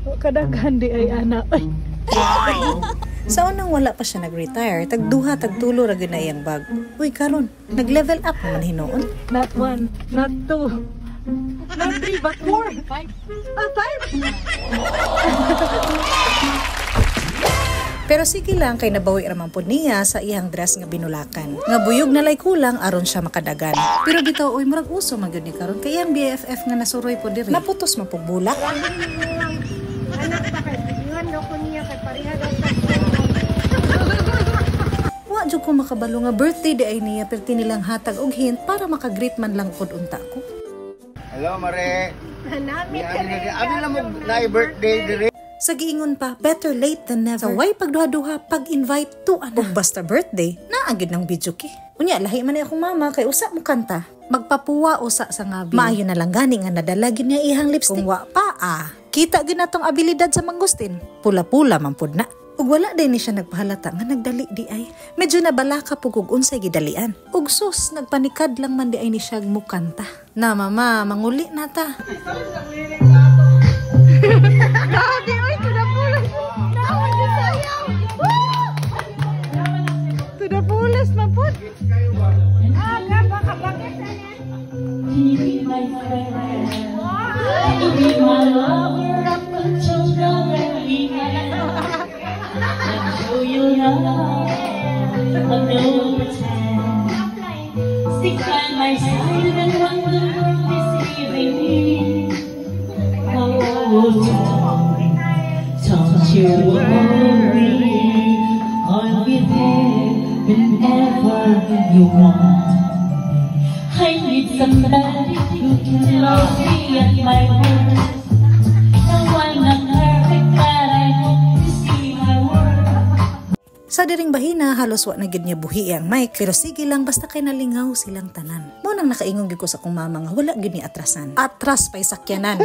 Kadaghan di ay anak. Sa unang wala pa siya nag-retire, tagduha, tagtulo ra na iyang bag. Uy, karon, nag-level up naman hinoon. Not 1, not 2, not 3, but 4. 5. Ah, 5. Pero sige lang kay nabawi raman po niya sa iyang dress nga binulakan. Nga buyog na lay kulang aron siya makadagan. Pero bitaw oy murag uso man gyud ni karon kay iyang BFF nga nasuroy po diri. Naputos man po bulak. Anak pa kay ingon ko niya kay pareha daw Wa jud ko makabalo nga birthday di ay niya perti nilang hatag og hint para makagreet man lang pod unta ko. Hello Mare. Hanami Abi na mo na birthday dire. Sa giingon pa, better late than never. Sa way pagduha-duha, pag-invite to ana. Ug basta birthday, naagid ng video ki. Unya, lahi man ni akong mama, kay usa mo kanta. Magpapuwa usa sa ngabi. Maayo na lang gani nga nadala gyud niya ihang lipstick. Kung wa pa kita gyud natong abilidad sa mangustin. Pula-pula man pud na. Ug wala din ni siya nagpahalata nga nagdali di ay. Medyo nabalaka pug ug unsay gidalian. Ug sus, nagpanikad lang man di ay ni siya mukanta. Na mama, manguli na ta. Grabe, oy, tudapulas. Naon di sayaw. Tudapulas man pud. Gaba ka bakit ani? Be my friend. Be my lover up until the very end. And show you love, but no pretend. Stick by my side and run the world deceiving me. Don't you worry, I'll be there whenever you want. I need somebody who can love me at my worst. No, I'm not perfect, but I hope to see my worth. Sa diring bahina, halos wa na gid niya buhi ang mic. Pero sige lang, basta kay nalingaw silang tanan. Mo nang nakaingong gyud ko sa akong mama nga wala gyud ni atrasan. Atras pa'y sakyanan.